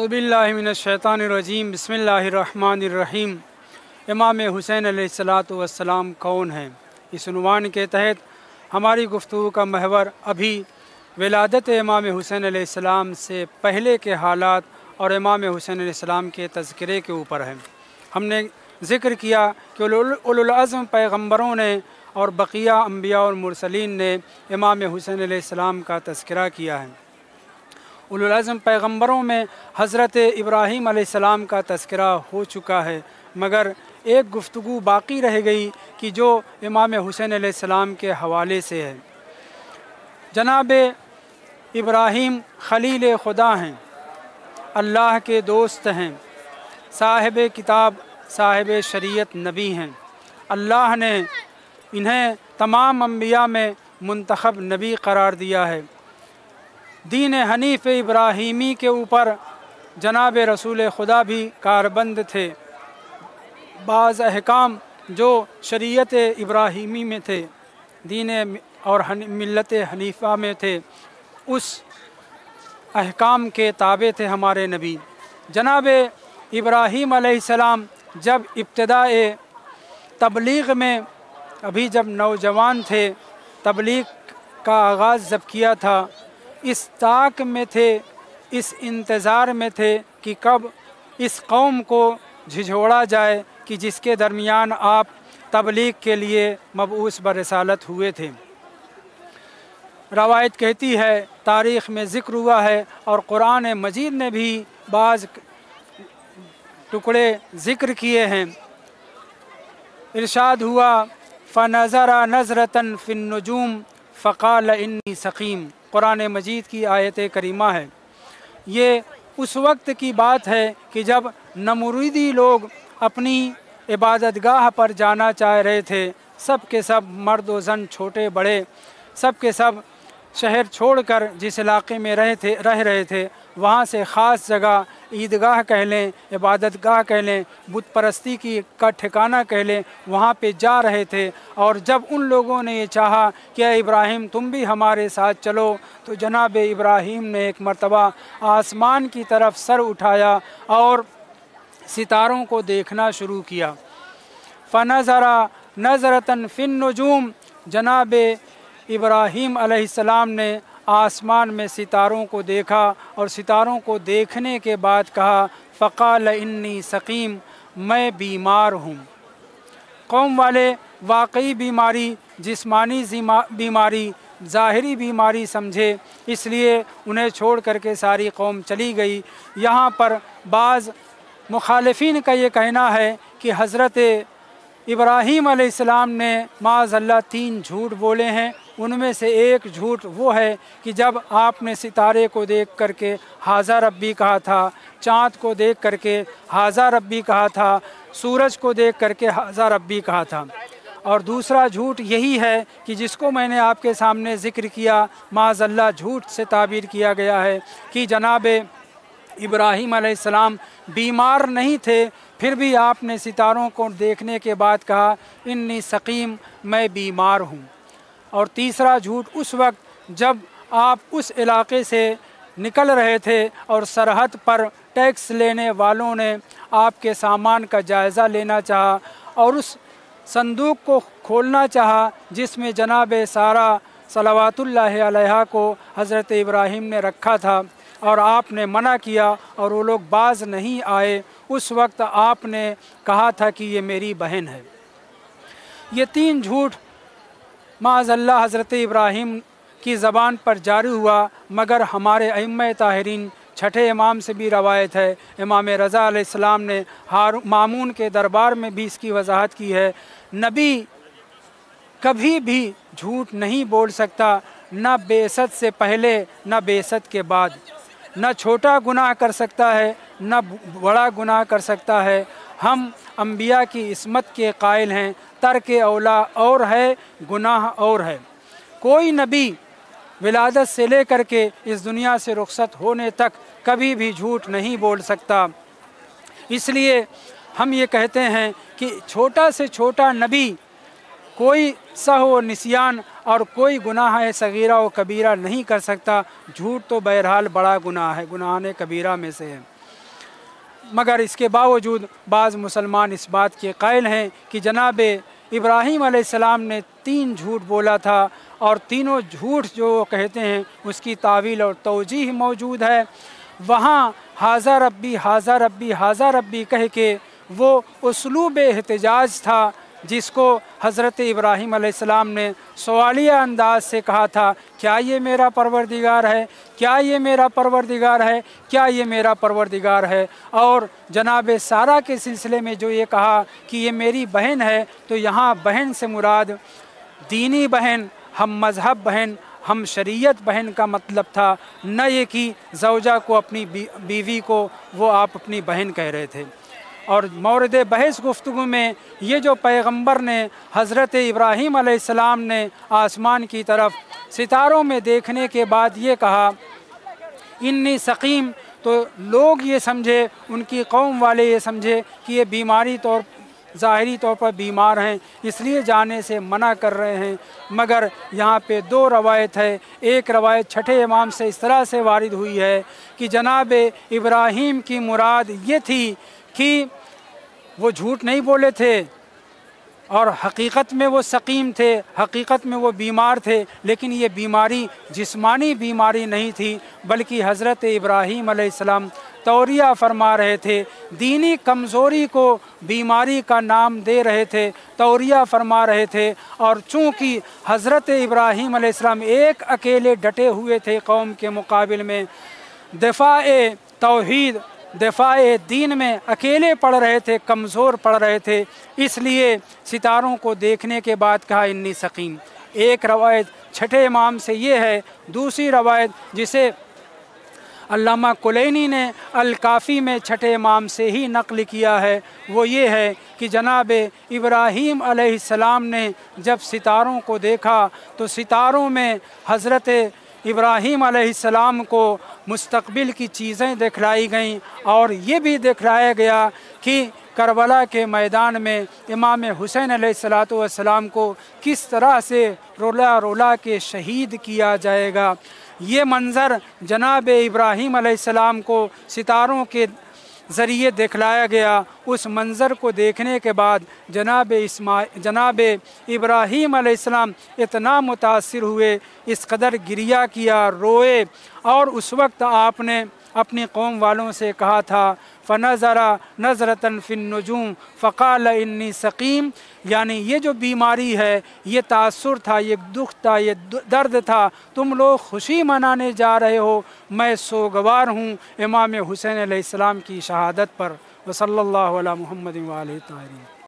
अऊज़ु बिल्लाहि मिनश्शैतानिर्रजीम बिस्मिल्लाहिर्रहमानिर्रहीम। इमाम हुसैन अलैहिस्सलातु वस्सलाम कौन हैं? इस उन्वान के तहत हमारी गुफ्तगू का महवर अभी विलादत इमाम हुसैन अलैहिस्सलाम से पहले के हालात और इमाम हुसैन अलैहिस्सलाम के तज़किरे के ऊपर है। हमने ज़िक्र किया कि उलुल अज़्म पैगम्बरों ने और बक़िया अम्बिया और मुरसलीन ने इमाम हुसैन अलैहिस्सलाम का तज़किरा किया है। उलुल अज़्म पैगम्बरों में हज़रत इब्राहीम अलैहिस्सलाम का तज़किरा हो चुका है, मगर एक गुफ्तगू बाक़ी रह गई कि जो इमाम हुसैन अलैहिस्सलाम के हवाले से है। जनाब इब्राहीम खलील खुदा हैं, अल्लाह के दोस्त हैं, साहिब किताब साहिब शरीयत नबी हैं। अल्लाह ने इन्हें तमाम अम्बिया में मुंतखब नबी करार दिया है। दीन हनीफ़ इब्राहीमी के ऊपर जनाब रसूल खुदा भी कारबंद थे। बाज़ अहकाम जो शरीयत इब्राहीमी में थे, दीन और मिल्लत हनीफ़ा में थे, उस अहकाम के ताबे थे हमारे नबी। जनाब इब्राहीम अलैहिस्सलाम जब इब्तिदाए तबलीग में अभी जब नौजवान थे, तबलीग का आगाज़ जब किया था, इस ताक में थे, इस इंतज़ार में थे कि कब इस कौम को झिझोड़ा जाए कि जिसके दरमियान आप तबलीग के लिए मबऊस बरसालत हुए थे। रवायत कहती है, तारीख़ में ज़िक्र हुआ है और कुरान मजीद ने भी बाज़ टुकड़े ज़िक्र किए हैं। इरशाद हुआ, फ़नज़रा नज़रतन फ़िन्नुजूम फ़क़ाल इन्नी सक़ीम। कुरान मजीद की आयत करीमा है। ये उस वक्त की बात है कि जब नमुरीदी लोग अपनी इबादतगाह पर जाना चाह रहे थे। सब के सब मर्द व ज़न, छोटे बड़े, सब के सब शहर छोड़कर जिस इलाक़े में रह रहे थे, वहाँ से ख़ास जगह ईदगाह कह लें, इबादतगाह कह लें, बुत परस्ती का ठिकाना कह लें, वहाँ पे जा रहे थे। और जब उन लोगों ने ये चाहा कि इब्राहीम तुम भी हमारे साथ चलो, तो जनाब इब्राहीम ने एक मर्तबा आसमान की तरफ सर उठाया और सितारों को देखना शुरू किया। फ़नज़रा नज़रतन फ़िन्नुजूम, जनाब इब्राहीम अलैहिस्सलाम ने आसमान में सितारों को देखा और सितारों को देखने के बाद कहा, फ़क़ाल इन्नी सक़ीम, मैं बीमार हूँ। कौम वाले वाकई बीमारी, जिस्मानी बीमारी, ज़ाहिरी बीमारी समझे, इसलिए उन्हें छोड़ करके सारी कौम चली गई। यहाँ पर बाज़ मुखालिफिन का ये कहना है कि हज़रत इब्राहीम अलैहिस्सलाम ने माज़अल्लाह 3 झूठ बोले हैं। उनमें से एक झूठ वो है कि जब आपने सितारे को देख करके हाज़ा रब्बी कहा था, चाँद को देख करके हाज़ा रब्बी कहा था, सूरज को देख करके हाज़ा रब्बी कहा था। और दूसरा झूठ यही है कि जिसको मैंने आपके सामने ज़िक्र किया, माज़अल्लाह झूठ से ताबीर किया गया है कि जनाब इब्राहीम अलैहिस्सलाम बीमार नहीं थे, फिर भी आपने सितारों को देखने के बाद कहा, इन्नी सक़ीम, मैं बीमार हूँ। और तीसरा झूठ उस वक्त जब आप उस इलाक़े से निकल रहे थे और सरहद पर टैक्स लेने वालों ने आपके सामान का जायज़ा लेना चाहा और उस संदूक को खोलना चाहा जिसमें जनाब सारा सलावतुल्लाहि अलैहा को हज़रत इब्राहीम ने रखा था, और आपने मना किया और वो लोग बाज़ नहीं आए। उस वक्त आपने कहा था कि ये मेरी बहन है। ये 3 झूठ माज़अल्लाह हज़रत इब्राहीम की ज़बान पर जारी हुआ, मगर हमारे अइम्मा ताहिरीन छठे इमाम से भी रवायत है, इमाम रज़ा अलैहिस्सलाम ने मामून के दरबार में भी इसकी वजाहत की है, नबी कभी भी झूठ नहीं बोल सकता, न बेइज्जत से पहले न बेइज्जत के बाद। न छोटा गुनाह कर सकता है, न बड़ा गुनाह कर सकता है। हम अम्बिया की इस्मत के कायल हैं, तर्क औला और है, गुनाह और है। कोई नबी विलादत से लेकर के इस दुनिया से रुखसत होने तक कभी भी झूठ नहीं बोल सकता। इसलिए हम ये कहते हैं कि छोटा से छोटा नबी कोई सहव निसियान और कोई गुनाह सगीरा व कबीरा नहीं कर सकता। झूठ तो बहरहाल बड़ा गुनाह है, गुनाह कबीरा में से है। मगर इसके बावजूद बाज़ मुसलमान इस बात के कायल हैं कि जनाब इब्राहीम अलैहिस्सलाम ने 3 झूठ बोला था और तीनों झूठ जो कहते हैं उसकी तावील और तौजीह मौजूद है। वहाँ हाज़ा रब्बी हाज़ा रब्बी हाज़ा रब्बी कह के वो उसलूब एहतजाज था जिसको हज़रत इब्राहीम अलैहिस्सलाम ने सवालिया अंदाज से कहा था, क्या ये मेरा परवरदिगार है, क्या ये मेरा परवरदिगार है, क्या ये मेरा परवरदिगार है। और जनाब सारा के सिलसिले में जो ये कहा कि ये मेरी बहन है, तो यहाँ बहन से मुराद दीनी बहन, हम मज़हब बहन, हम शरीयत बहन का मतलब था, न ये कि ज़ौजा को अपनी बीवी को वो आप अपनी बहन कह रहे थे। और मौरद बहस गुफ्तगू में ये जो पैगंबर ने हज़रत इब्राहीम अलैहिस्सलाम ने आसमान की तरफ सितारों में देखने के बाद ये कहा इन्नी सकीम, तो लोग ये समझे, उनकी कौम वाले ये समझे कि ये बीमारी ज़ाहिरी तौर पर बीमार हैं, इसलिए जाने से मना कर रहे हैं। मगर यहाँ पे 2 रवायत है। एक रवायत छठे इमाम से इस तरह से वारिद हुई है कि जनाब इब्राहीम की मुराद ये थी कि वो झूठ नहीं बोले थे और हकीकत में वो सकीम थे, हकीकत में वो बीमार थे, लेकिन ये बीमारी जिस्मानी बीमारी नहीं थी, बल्कि हज़रत इब्राहीम अलैहिस्सलाम तौरिया फरमा रहे थे, दीनी कमज़ोरी को बीमारी का नाम दे रहे थे, तौरिया फरमा रहे थे। और चूँकि हज़रत इब्राहीम अलैहिस्सलाम एक अकेले डटे हुए थे कौम के मुकाबिल में, दफ़ाए तौहीद दफ़ाए दीन में अकेले पढ़ रहे थे, कमज़ोर पढ़ रहे थे, इसलिए सितारों को देखने के बाद कहा इन्नी सकीम। एक रवायत छठे इमाम से ये है। दूसरी रवायत जिसे अल्लामा कुलैनी ने अल-काफ़ी में छठे इमाम से ही नक़ल किया है, वो ये है कि जनाब इब्राहीम अलैहिस्सलाम ने जब सितारों को देखा तो सितारों में हज़रत इब्राहीम अलैहिस्सलाम को मुस्तक़बिल की चीज़ें दिखलाई गईं और ये भी दिखलाया गया कि करबला के मैदान में इमाम हुसैन अलैहिस्सलातु वस्सलाम को किस तरह से रोला रोला के शहीद किया जाएगा। ये मंज़र जनाब इब्राहीम अलैहिस्सलाम को सितारों के ज़रिए दिखलाया गया। उस मंज़र को देखने के बाद जनाब इब्राहीम अलैहिस्सलाम इतना मुतासिर हुए, इस कदर गिरिया किया, रोए। और उस वक्त आपने अपनी कौम वालों से कहा था फ़नज़रा नज़रतन फ़िन्नुजूम फ़क़ाल इन्नी सकीम, यानी ये जो बीमारी है, ये तासुर था, ये दुख था, ये दर्द था, तुम लोग खुशी मनाने जा रहे हो, मैं सोगवार हूँ इमाम हुसैन अलैहिस्सलाम की शहादत पर। वसल्लल्लाहु अला मुहम्मद व आलिहि ताहिरीन।